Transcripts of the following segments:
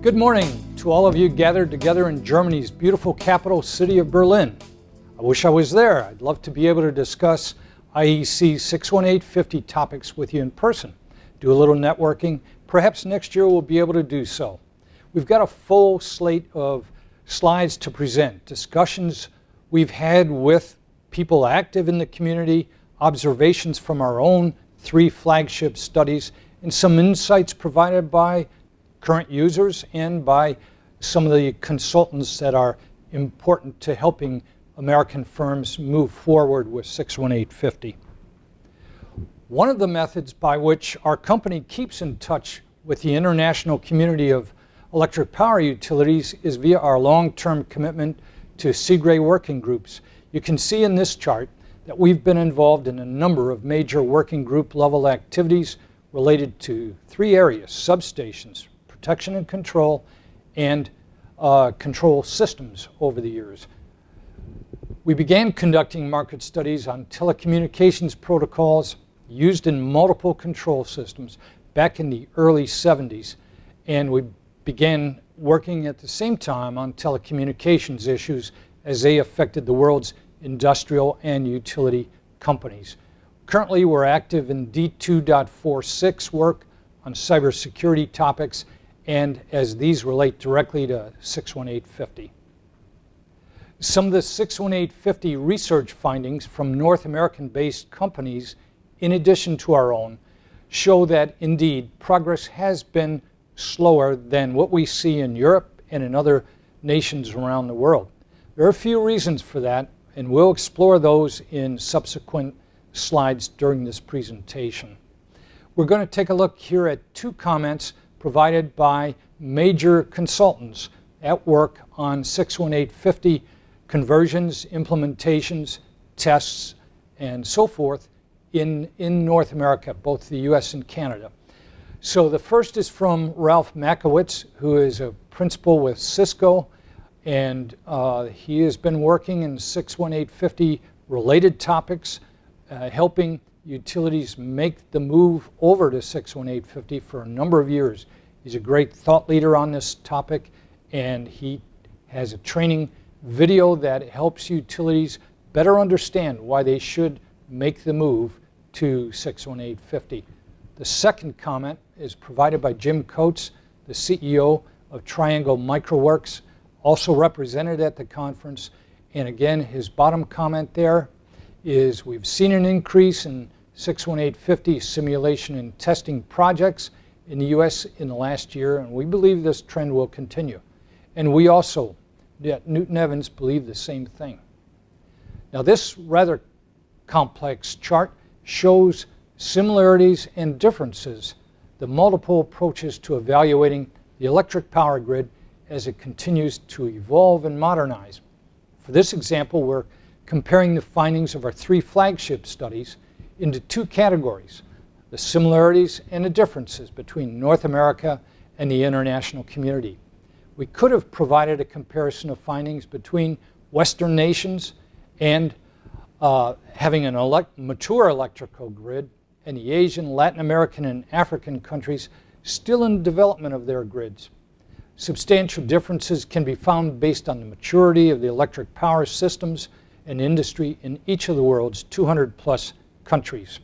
Good morning to all of you gathered together in Germany's beautiful capital city of Berlin. I wish I was there. I'd love to be able to discuss IEC 61850 topics with you in person. Do a little networking. Perhaps next year we'll be able to do so. We've got a full slate of slides to present, discussions we've had with people active in the community, observations from our own 3 flagship studies, and some insights provided by current users and by some of the consultants that are important to helping American firms move forward with 61850. One of the methods by which our company keeps in touch with the international community of electric power utilities is via our long-term commitment to SCADA working groups. You can see in this chart that we've been involved in a number of major working group level activities related to 3 areas: substations, protection and control, and control systems over the years. We began conducting market studies on telecommunications protocols used in multiple control systems back in the early 70s, and we began working at the same time on telecommunications issues as they affected the world's industrial and utility companies. Currently, we're active in D2.46 work on cybersecurity topics, and as these relate directly to 61850. Some of the 61850 research findings from North American-based companies, in addition to our own, show that indeed progress has been slower than what we see in Europe and in other nations around the world. There are a few reasons for that, and we'll explore those in subsequent slides during this presentation. We're going to take a look here at 2 comments provided by major consultants at work on 61850 conversions, implementations, tests, and so forth in North America, both the US and Canada. So the first is from Ralph Makowitz, who is a principal with Cisco, and he has been working in 61850 related topics, helping utilities make the move over to 61850 for a number of years. He's a great thought leader on this topic, and he has a training video that helps utilities better understand why they should make the move to 61850. The second comment is provided by Jim Coates, the CEO of Triangle Microworks, also represented at the conference. And again, his bottom comment there is we've seen an increase in 61850 simulation and testing projects in the US in the last year, and we believe this trend will continue. And we also, at Newton Evans, believe the same thing. Now, this rather complex chart shows similarities and differences, the multiple approaches to evaluating the electric power grid as it continues to evolve and modernize. For this example, we're comparing the findings of our 3 flagship studies into 2 categories: the similarities and the differences between North America and the international community. We could have provided a comparison of findings between Western nations and having an mature electrical grid, and the Asian, Latin American, and African countries still in development of their grids. Substantial differences can be found based on the maturity of the electric power systems and industry in each of the world's 200+ countries.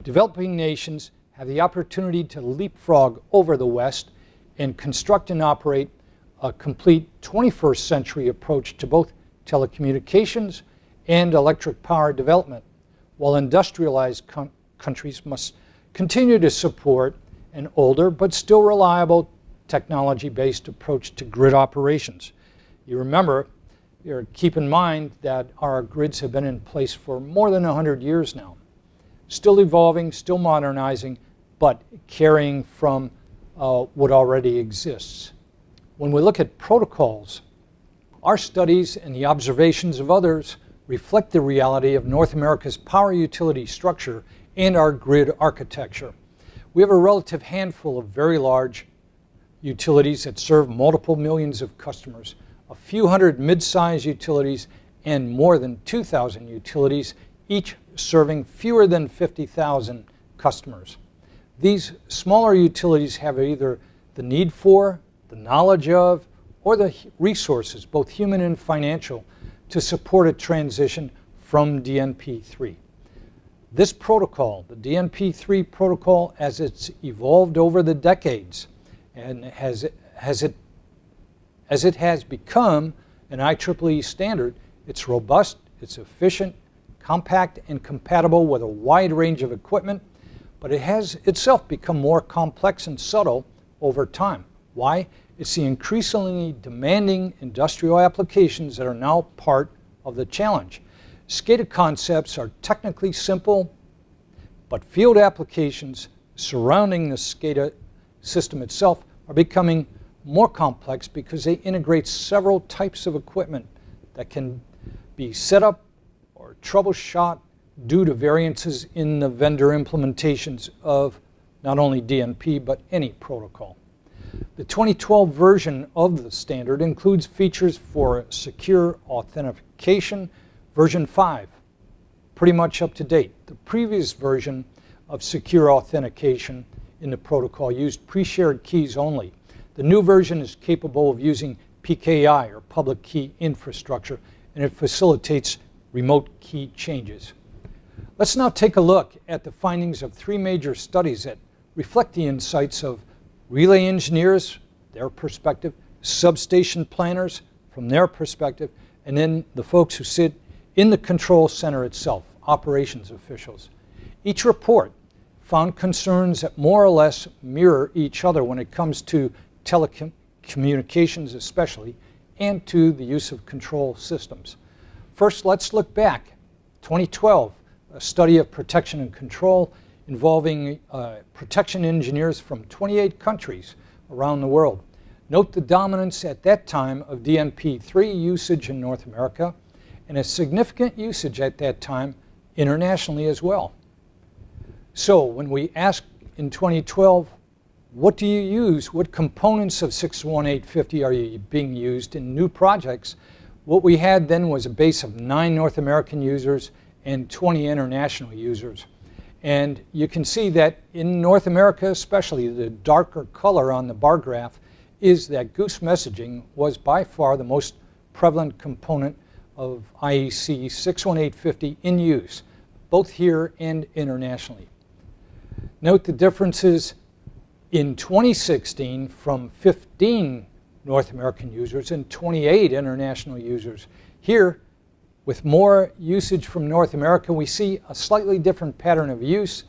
Developing nations have the opportunity to leapfrog over the West and construct and operate a complete 21st century approach to both telecommunications and electric power development, while industrialized countries must continue to support an older but still reliable technology-based approach to grid operations. You remember, keep in mind that our grids have been in place for more than 100 years now. Still evolving, still modernizing, but carrying from what already exists. When we look at protocols, our studies and the observations of others reflect the reality of North America's power utility structure and our grid architecture. We have a relative handful of very large utilities that serve multiple millions of customers, a few hundred mid-sized utilities, and more than 2,000 utilities, each serving fewer than 50,000 customers. These smaller utilities have either the need for the knowledge of, or the resources, both human and financial, to support a transition from DNP3. This protocol, the DNP3 protocol, as it's evolved over the decades, and as it has become an IEEE standard, it's robust, it's efficient, compact, and compatible with a wide range of equipment, but it has itself become more complex and subtle over time. Why? It's the increasingly demanding industrial applications that are now part of the challenge. SCADA concepts are technically simple, but field applications surrounding the SCADA system itself are becoming more complex because they integrate several types of equipment that can be set up or troubleshot due to variances in the vendor implementations of not only DNP but any protocol. The 2012 version of the standard includes features for secure authentication, version 5, pretty much up to date. The previous version of secure authentication in the protocol used pre-shared keys only. The new version is capable of using PKI, or public key infrastructure, and it facilitates remote key changes. Let's now take a look at the findings of 3 major studies that reflect the insights of relay engineers, their perspective, substation planners from their perspective, and then the folks who sit in the control center itself, operations officials. Each report found concerns that more or less mirror each other when it comes to telecommunications especially, and to the use of control systems. First, let's look back. 2012, a study of protection and control involving protection engineers from 28 countries around the world. Note the dominance at that time of DNP3 usage in North America, and a significant usage at that time internationally as well. So when we asked in 2012, what do you use? What components of 61850 are you being used in new projects? What we had then was a base of 9 North American users and 20 international users. And you can see that in North America especially, the darker color on the bar graph is that goose messaging was by far the most prevalent component of IEC 61850 in use, both here and internationally. Note the differences in 2016 from 15 North American users and 28 international users. Here, with more usage from North America, we see a slightly different pattern of use,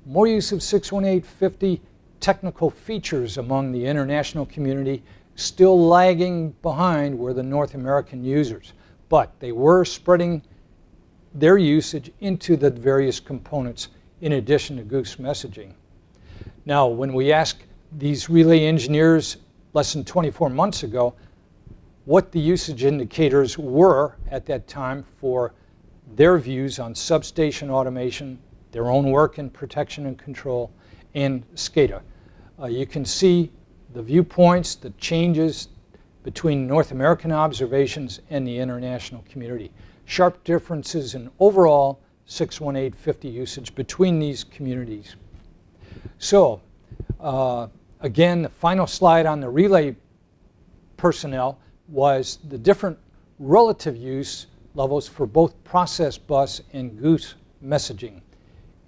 more use of 61850 technical features among the international community, still lagging behind were the North American users. But they were spreading their usage into the various components in addition to goose messaging. Now, when we ask these relay engineers less than 24 months ago what the usage indicators were at that time for their views on substation automation, their own work in protection and control, and SCADA, you can see the viewpoints, the changes between North American observations and the international community. Sharp differences in overall 61850 usage between these communities. So, again, the final slide on the relay personnel was the different relative use levels for both process bus and goose messaging.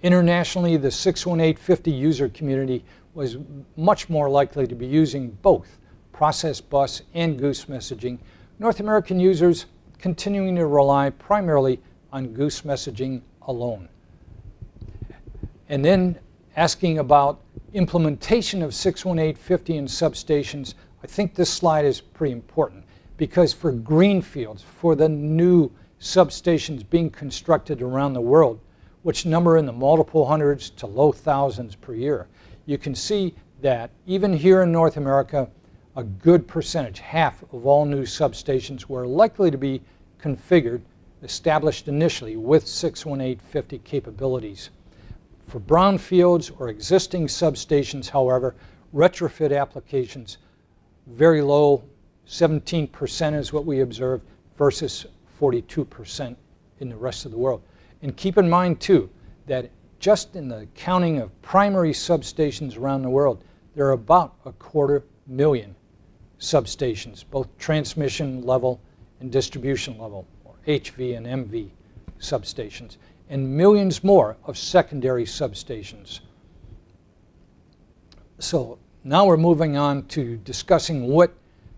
Internationally, the 61850 user community was much more likely to be using both process bus and goose messaging. North American users continuing to rely primarily on goose messaging alone. And then asking about implementation of 61850 in substations, I think this slide is pretty important because for greenfields, for the new substations being constructed around the world, which number in the multiple hundreds to low thousands per year, you can see that even here in North America, a good percentage, half of all new substations were likely to be configured, established initially with 61850 capabilities. For brownfields or existing substations, however, retrofit applications, very low, 17% is what we observed versus 42% in the rest of the world. And keep in mind too, that just in the counting of primary substations around the world, there are about 250,000 substations, both transmission level and distribution level, or HV and MV substations, and millions more of secondary substations. So now we're moving on to discussing what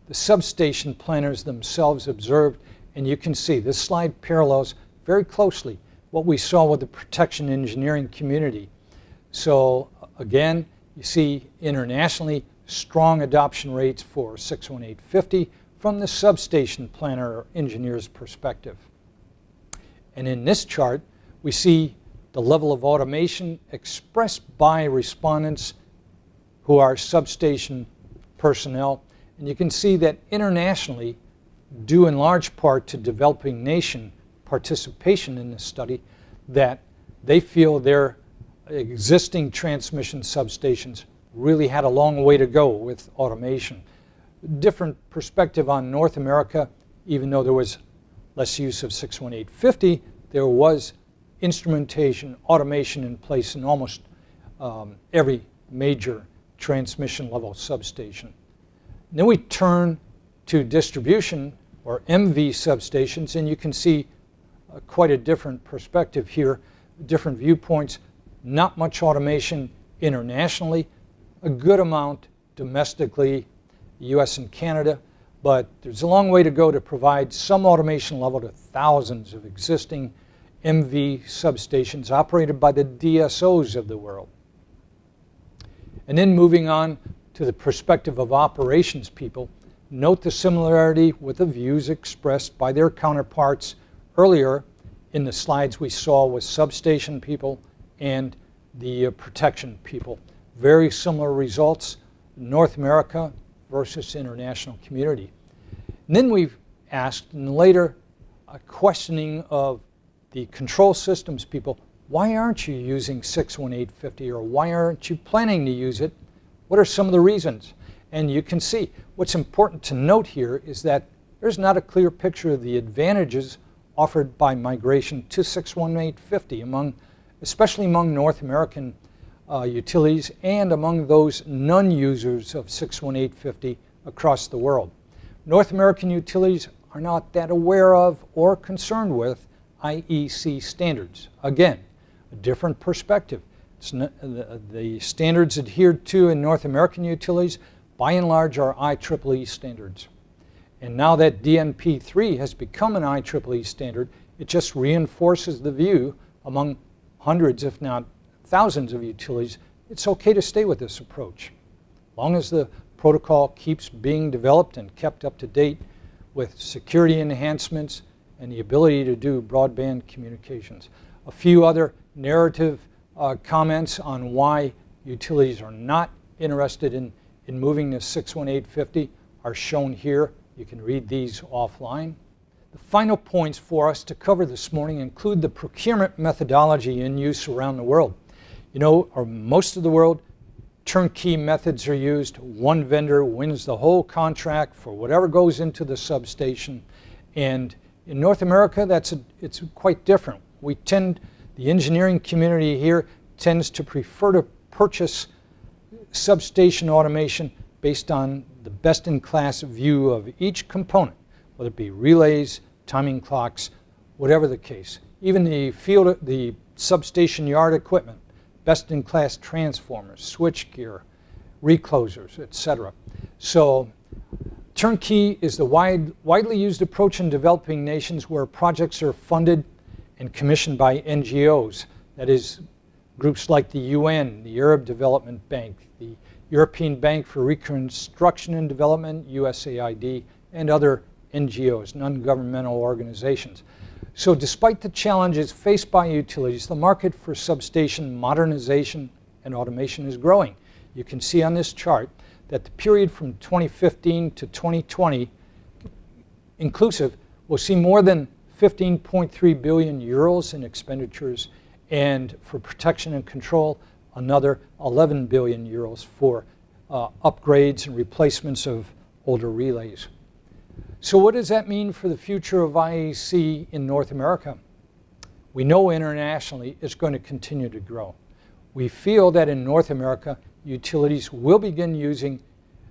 the substation planners themselves observed, and you can see this slide parallels very closely what we saw with the protection engineering community. So again, you see internationally strong adoption rates for 61850 from the substation planner or engineer's perspective. And in this chart, we see the level of automation expressed by respondents who are substation personnel. And you can see that internationally, due in large part to developing nation participation in this study, that they feel their existing transmission substations really had a long way to go with automation. Different perspective on North America. Even though there was less use of 61850, there was instrumentation, automation in place in almost every major transmission level substation. Then we turn to distribution or MV substations, and you can see quite a different perspective here, different viewpoints. Not much automation internationally, a good amount domestically, US and Canada, but there's a long way to go to provide some automation level to thousands of existing MV substations operated by the DSOs of the world. And then moving on to the perspective of operations people, note the similarity with the views expressed by their counterparts earlier in the slides we saw with substation people and the protection people. Very similar results, North America versus international community. And then we've asked, and later a questioning of the control systems people, why aren't you using 61850, or why aren't you planning to use it? What are some of the reasons? And you can see what's important to note here is that there's not a clear picture of the advantages offered by migration to 61850, especially among North American utilities and among those non-users of 61850 across the world. North American utilities are not that aware of or concerned with IEC standards. Again, a different perspective. The standards adhered to in North American utilities, by and large, are IEEE standards. And now that DNP3 has become an IEEE standard, it just reinforces the view among hundreds, if not thousands of utilities, it's okay to stay with this approach. As long as the protocol keeps being developed and kept up to date with security enhancements and the ability to do broadband communications. A few other narrative comments on why utilities are not interested in moving to 61850 are shown here. You can read these offline. The final points for us to cover this morning include the procurement methodology in use around the world. You know, most of the world, turnkey methods are used. One vendor wins the whole contract for whatever goes into the substation. And in North America, it's quite different. The engineering community here tends to prefer to purchase substation automation based on the best-in-class view of each component, whether it be relays, timing clocks, whatever the case. Even the substation yard equipment, best-in-class transformers, switchgear, reclosers, etc. So turnkey is the widely used approach in developing nations where projects are funded and commissioned by NGOs, that is, groups like the UN, the Arab Development Bank, the European Bank for Reconstruction and Development, USAID, and other NGOs, non-governmental organizations. So despite the challenges faced by utilities, the market for substation modernization and automation is growing. You can see on this chart that the period from 2015 to 2020 inclusive will see more than 15.3 billion euros in expenditures, and for protection and control, another 11 billion euros for upgrades and replacements of older relays. So what does that mean for the future of IEC in North America? We know internationally it's going to continue to grow. We feel that in North America, utilities will begin using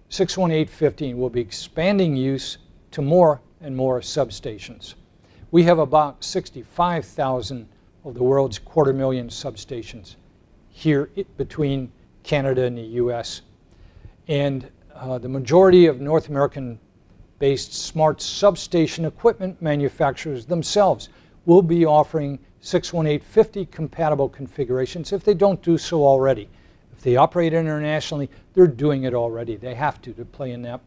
61850 will be expanding use to more and more substations. We have about 65,000 of the world's 250,000 substations here between Canada and the US. And the majority of North American-based smart substation equipment manufacturers themselves will be offering 61850 compatible configurations if they don't do so already. If they operate internationally, they're doing it already. They have to play in that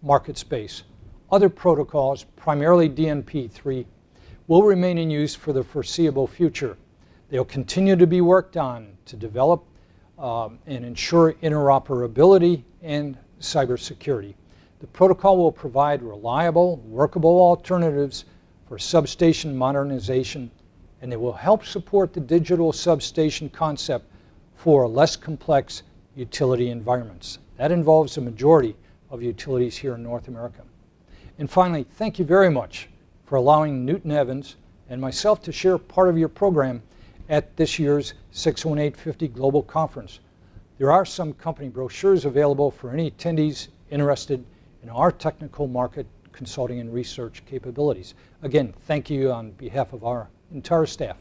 market space. Other protocols, primarily DNP3, will remain in use for the foreseeable future. They'll continue to be worked on to develop and ensure interoperability and cybersecurity. The protocol will provide reliable, workable alternatives for substation modernization, and it will help support the digital substation concept for less complex utility environments. That involves the majority of utilities here in North America. And finally, thank you very much for allowing Newton Evans and myself to share part of your program at this year's 61850 Global Conference. There are some company brochures available for any attendees interested in our technical market consulting and research capabilities. Again, thank you on behalf of our entire staff.